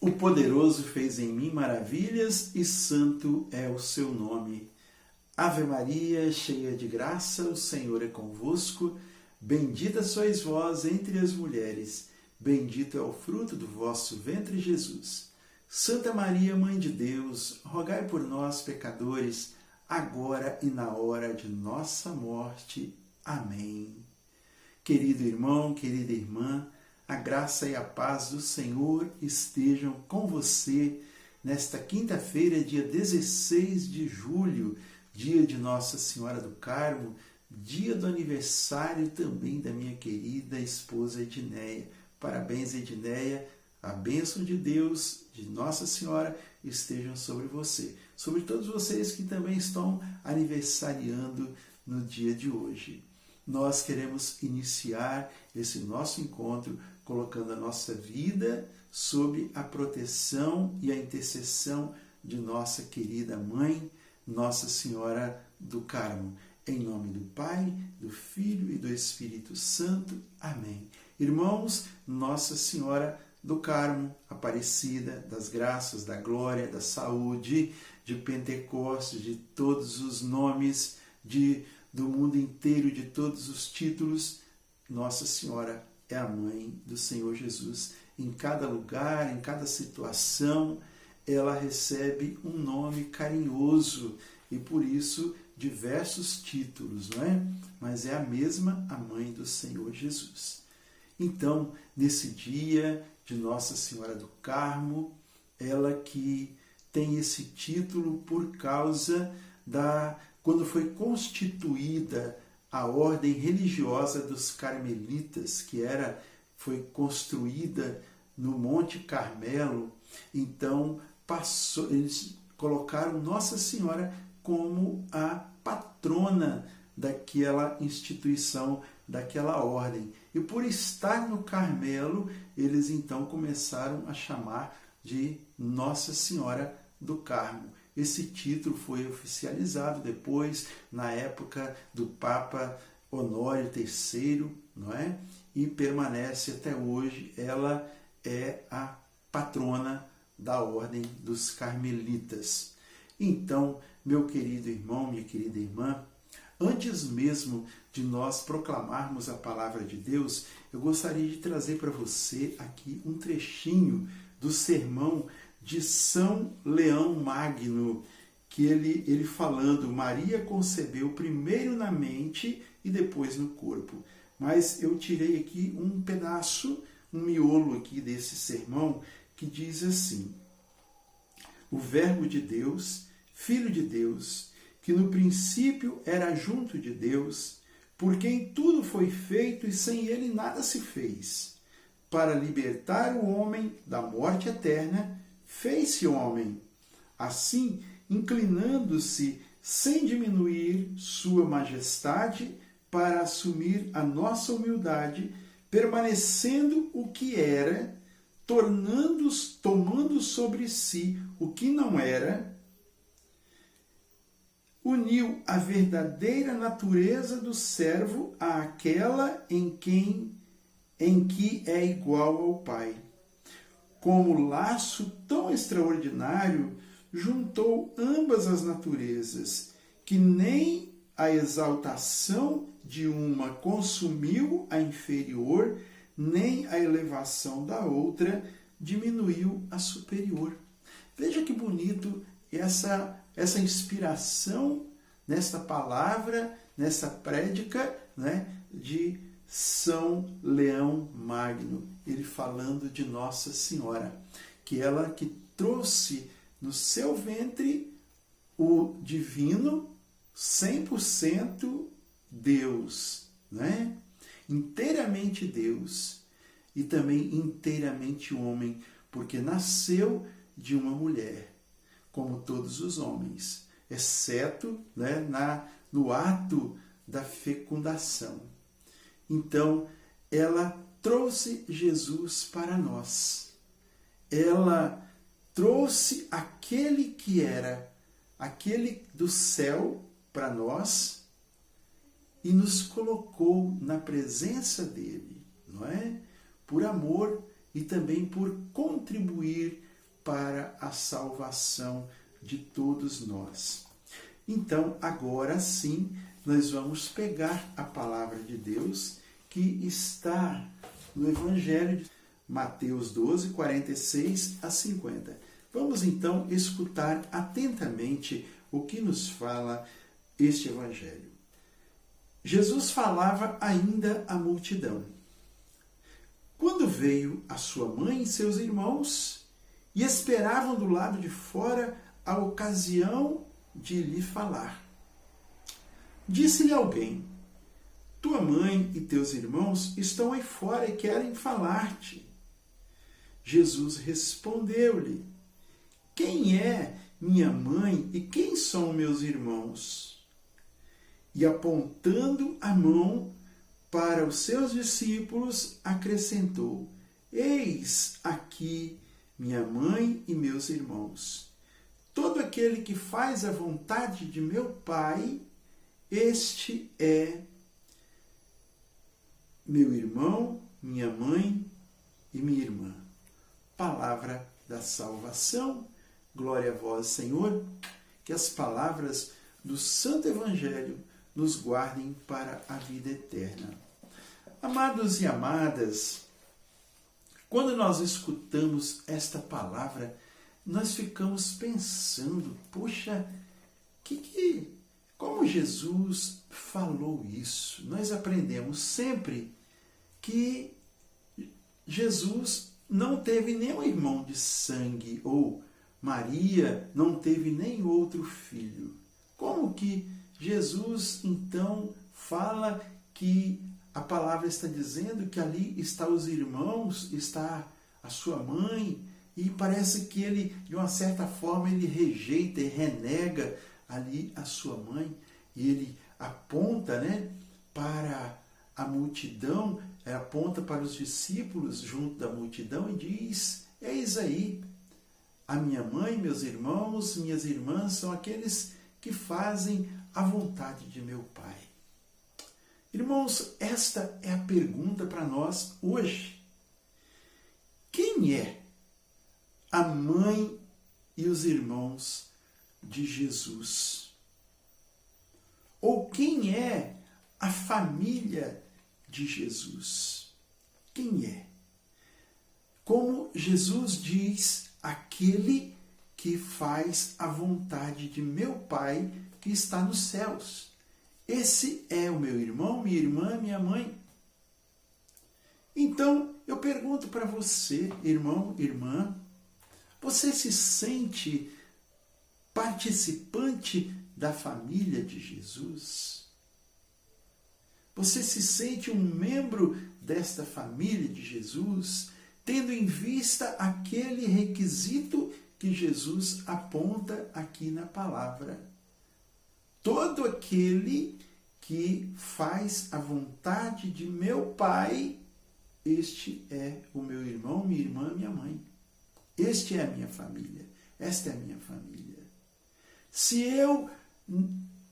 O poderoso fez em mim maravilhas e santo é o seu nome. Ave Maria, cheia de graça, o Senhor é convosco. Bendita sois vós entre as mulheres. Bendito é o fruto do vosso ventre, Jesus. Santa Maria, Mãe de Deus, rogai por nós, pecadores, agora e na hora de nossa morte. Amém. Querido irmão, querida irmã, a graça e a paz do Senhor estejam com você nesta quinta-feira, dia 16 de julho, dia de Nossa Senhora do Carmo, dia do aniversário também da minha querida esposa Edneia. Parabéns, Edneia, a bênção de Deus, de Nossa Senhora, estejam sobre você, sobre todos vocês que também estão aniversariando no dia de hoje. Nós queremos iniciar esse nosso encontro colocando a nossa vida sob a proteção e a intercessão de nossa querida Mãe, Nossa Senhora do Carmo. Em nome do Pai, do Filho e do Espírito Santo. Amém. Irmãos, Nossa Senhora do Carmo, Aparecida, das graças, da glória, da saúde, de Pentecostes, de todos os nomes, do mundo inteiro, de todos os títulos, Nossa Senhora é a Mãe do Senhor Jesus. Em cada lugar, em cada situação, ela recebe um nome carinhoso e, por isso, diversos títulos, não é? Mas é a mesma, a Mãe do Senhor Jesus. Então, nesse dia de Nossa Senhora do Carmo, ela que tem esse título por causa quando foi constituída a ordem religiosa dos carmelitas, que foi construída no Monte Carmelo. Então, eles colocaram Nossa Senhora como a patrona daquela instituição, daquela ordem. E por estar no Carmelo, eles então começaram a chamar de Nossa Senhora do Carmo. Esse título foi oficializado depois, na época do Papa Honório III, não é? E permanece até hoje. Ela é a patrona da Ordem dos Carmelitas. Então, meu querido irmão, minha querida irmã, antes mesmo de nós proclamarmos a palavra de Deus, eu gostaria de trazer para você aqui um trechinho do sermão de São Leão Magno, que ele falando, Maria concebeu primeiro na mente e depois no corpo. Mas eu tirei aqui um pedaço, um miolo aqui desse sermão, que diz assim: o Verbo de Deus, Filho de Deus, que no princípio era junto de Deus, por quem tudo foi feito e sem ele nada se fez, para libertar o homem da morte eterna, fez-se homem. Assim, inclinando-se sem diminuir sua majestade para assumir a nossa humildade, permanecendo o que era, tomando sobre si o que não era, uniu a verdadeira natureza do servo àquela em que é igual ao Pai. Como laço tão extraordinário, juntou ambas as naturezas, que nem a exaltação de uma consumiu a inferior, nem a elevação da outra diminuiu a superior. Veja que bonito essa inspiração nesta palavra, nessa prédica, né, de São Leão Magno, ele falando de Nossa Senhora, que ela que trouxe no seu ventre o divino, 100% Deus, né? Inteiramente Deus e também inteiramente homem, porque nasceu de uma mulher, como todos os homens, exceto, né, no ato da fecundação. Então, ela trouxe Jesus para nós. Ela trouxe aquele que era, aquele do céu para nós e nos colocou na presença dele, não é? Por amor e também por contribuir para a salvação de todos nós. Então, agora sim, nós vamos pegar a palavra de Deus que está no Evangelho de Mateus 12, 46 a 50. Vamos então escutar atentamente o que nos fala este Evangelho. Jesus falava ainda à multidão. Quando veio a sua mãe e seus irmãos e esperavam do lado de fora a ocasião de lhe falar, disse-lhe alguém: tua mãe e teus irmãos estão aí fora e querem falar-te. Jesus respondeu-lhe: quem é minha mãe e quem são meus irmãos? E apontando a mão para os seus discípulos, acrescentou: eis aqui minha mãe e meus irmãos. Todo aquele que faz a vontade de meu Pai, este é meu irmão, minha mãe e minha irmã. Palavra da salvação. Glória a vós, Senhor. Que as palavras do Santo Evangelho nos guardem para a vida eterna. Amados e amadas, quando nós escutamos esta palavra, nós ficamos pensando, poxa, como Jesus falou isso? Nós aprendemos sempre que Jesus não teve nenhum irmão de sangue, ou Maria não teve nem outro filho. Como que Jesus, então, fala que a palavra está dizendo que ali estão os irmãos, está a sua mãe, e parece que ele, de uma certa forma, ele rejeita e renega ali a sua mãe, e ele aponta, para a multidão, aponta para os discípulos junto da multidão e diz: eis aí, a minha mãe, meus irmãos, minhas irmãs são aqueles que fazem a vontade de meu Pai. Irmãos, esta é a pergunta para nós hoje. Quem é a mãe e os irmãos de Jesus? Ou quem é a família de Jesus? Quem é? Como Jesus diz, aquele que faz a vontade de meu Pai que está nos céus. Esse é o meu irmão, minha irmã, minha mãe. Então, eu pergunto para você, irmão, irmã, você se sente participante da família de Jesus? Você se sente um membro desta família de Jesus, tendo em vista aquele requisito que Jesus aponta aqui na palavra? Todo aquele que faz a vontade de meu Pai, este é o meu irmão, minha irmã, minha mãe. Este é a minha família. Esta é a minha família. Se eu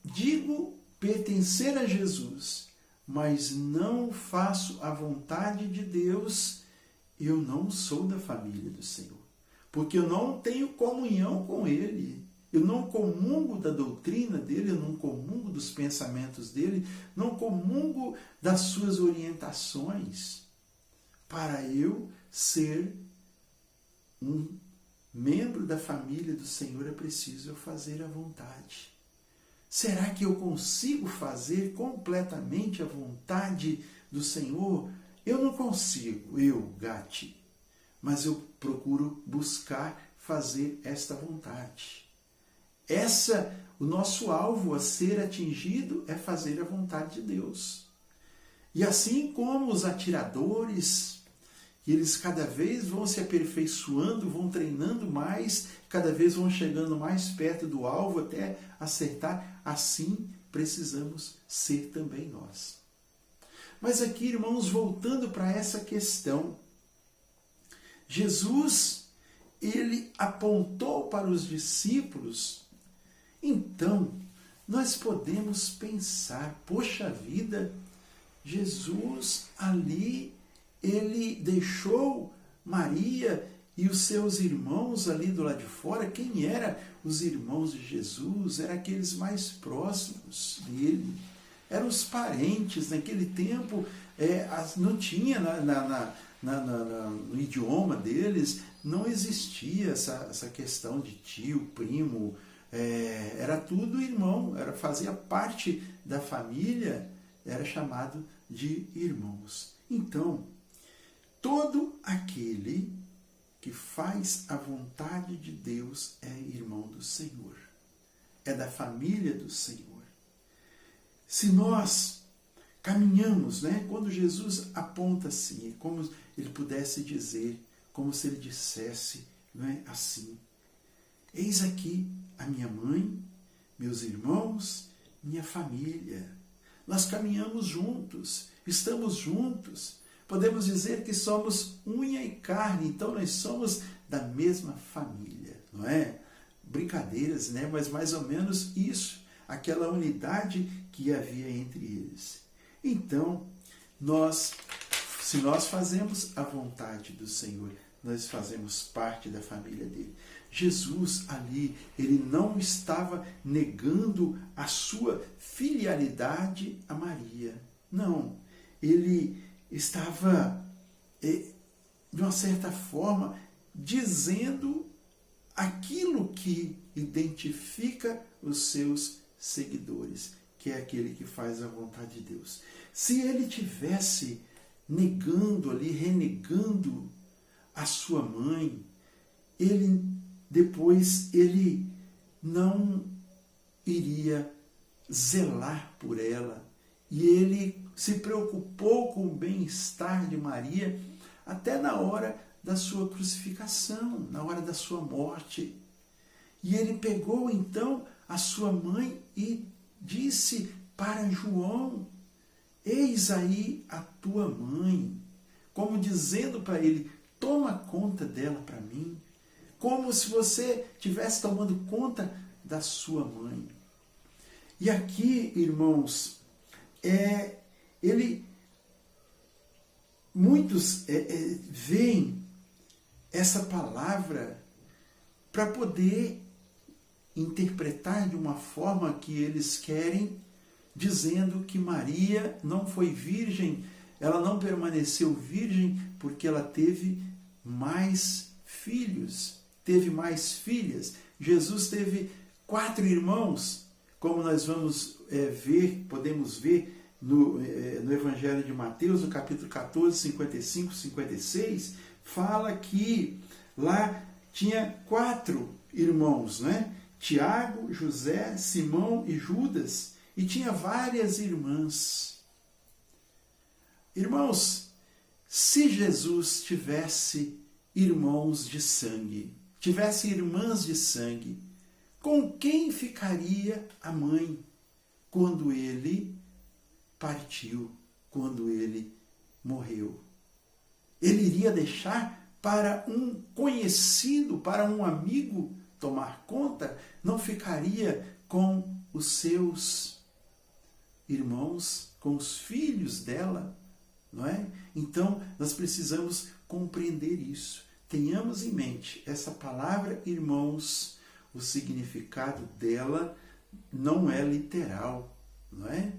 digo pertencer a Jesus, mas não faço a vontade de Deus, eu não sou da família do Senhor. Porque eu não tenho comunhão com Ele. Eu não comungo da doutrina dele, eu não comungo dos pensamentos dele, não comungo das suas orientações. Para eu ser um membro da família do Senhor, é preciso eu fazer a vontade. Será que eu consigo fazer completamente a vontade do Senhor? Eu não consigo, Gatti, mas eu procuro buscar fazer esta vontade. O nosso alvo a ser atingido é fazer a vontade de Deus. E assim como os atiradores, eles cada vez vão se aperfeiçoando, vão treinando mais, cada vez vão chegando mais perto do alvo até acertar, assim precisamos ser também nós. Mas aqui, irmãos, voltando para essa questão, Jesus, ele apontou para os discípulos. Então, nós podemos pensar, poxa vida, Jesus ali, ele deixou Maria E os seus irmãos ali do lado de fora, quem eram os irmãos de Jesus? Eram aqueles mais próximos dele. Eram os parentes. Naquele tempo, não tinha no idioma deles, não existia essa questão de tio, primo, era tudo irmão, fazia parte da família, era chamado de irmãos. Então, todo aquele que faz a vontade de Deus é irmão do Senhor, é da família do Senhor. Se nós caminhamos, quando Jesus aponta assim, é como ele pudesse dizer, como se ele dissesse, assim: eis aqui a minha mãe, meus irmãos, minha família. Nós caminhamos juntos, estamos juntos. Podemos dizer que somos unha e carne, então nós somos da mesma família, não é? Brincadeiras, mas mais ou menos isso, aquela unidade que havia entre eles. Então, se nós fazemos a vontade do Senhor, nós fazemos parte da família dele. Jesus ali, ele não estava negando a sua filialidade a Maria. Não, ele estava, de uma certa forma, dizendo aquilo que identifica os seus seguidores, que é aquele que faz a vontade de Deus. Se ele tivesse negando ali, renegando a sua mãe, ele não iria zelar por ela. E ele se preocupou com o bem-estar de Maria até na hora da sua crucificação, na hora da sua morte. E ele pegou então a sua mãe e disse para João: eis aí a tua mãe, como dizendo para ele: toma conta dela para mim, como se você estivesse tomando conta da sua mãe. E aqui, irmãos, muitos veem essa palavra para poder interpretar de uma forma que eles querem, dizendo que Maria não foi virgem, ela não permaneceu virgem porque ela teve mais filhos, teve mais filhas. Jesus teve 4 irmãos, como nós podemos ver no Evangelho de Mateus, no capítulo 14, 55, 56, fala que lá tinha 4 irmãos, Tiago, José, Simão e Judas, e tinha várias irmãs. Irmãos, se Jesus tivesse irmãos de sangue, tivesse irmãs de sangue, com quem ficaria a mãe quando ele partiu, quando ele morreu? Ele iria deixar para um conhecido, para um amigo tomar conta? Não ficaria com os seus irmãos, com os filhos dela, não é? Então, nós precisamos compreender isso. Tenhamos em mente, essa palavra irmãos, o significado dela não é literal, não é?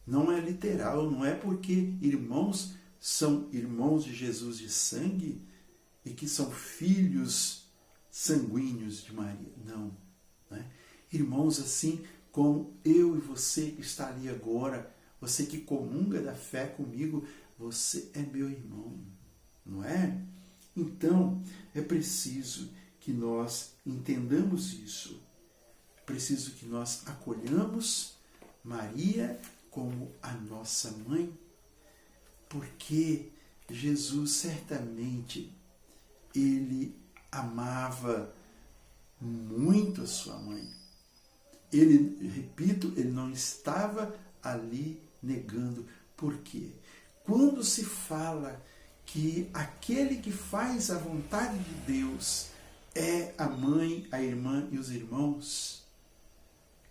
Não é literal, não é porque irmãos são irmãos de Jesus de sangue e que são filhos sanguíneos de Maria. Não. Irmãos assim como eu e você que está ali agora, você que comunga da fé comigo, você é meu irmão, não é? Então, é preciso que nós entendamos isso. É preciso que nós acolhamos Maria como a nossa mãe, porque Jesus certamente, ele amava muito a sua mãe. Ele, repito, ele não estava ali negando. Por quê? Quando se fala que aquele que faz a vontade de Deus é a mãe, a irmã e os irmãos,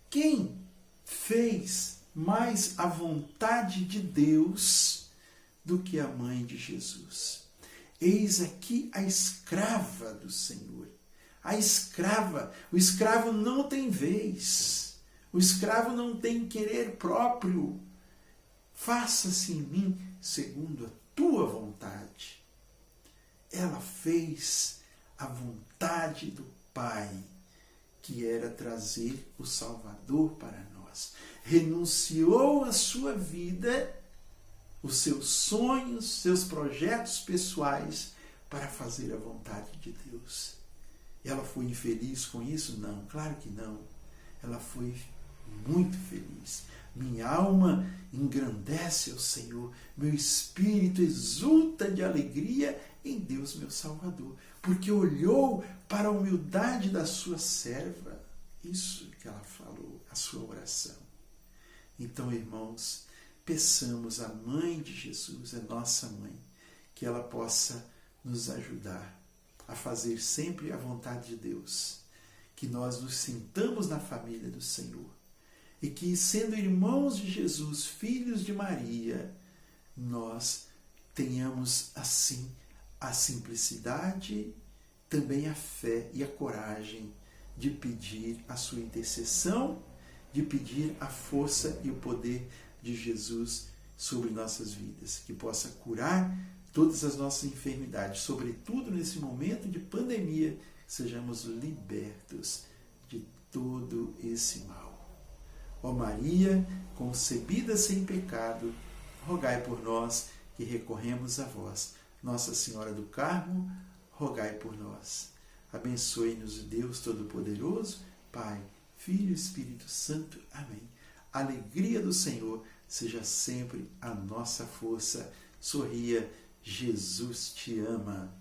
quem fez mais a vontade de Deus do que a mãe de Jesus? Eis aqui a escrava do Senhor. A escrava. O escravo não tem vez. O escravo não tem querer próprio. Faça-se em mim segundo a tua vontade. Ela fez a vontade do Pai, que era trazer o Salvador para nós. Renunciou à sua vida, os seus sonhos, seus projetos pessoais, para fazer a vontade de Deus. Ela foi infeliz com isso? Não, claro que não. Ela foi muito feliz. Minha alma engrandece ao Senhor, meu espírito exulta de alegria em Deus, meu Salvador, porque olhou para a humildade da sua serva. Isso que ela falou, a sua oração. Então, irmãos, peçamos à Mãe de Jesus, a nossa Mãe, que ela possa nos ajudar a fazer sempre a vontade de Deus, que nós nos sintamos na família do Senhor e que, sendo irmãos de Jesus, filhos de Maria, nós tenhamos assim a simplicidade, também a fé e a coragem de pedir a sua intercessão, de pedir a força e o poder de Jesus sobre nossas vidas, que possa curar todas as nossas enfermidades, sobretudo nesse momento de pandemia, sejamos libertos de todo esse mal. Ó Maria, concebida sem pecado, rogai por nós que recorremos a vós. Nossa Senhora do Carmo, rogai por nós. Abençoe-nos o Deus Todo-Poderoso, Pai, Filho e Espírito Santo. Amém. A alegria do Senhor seja sempre a nossa força. Sorria, Jesus te ama.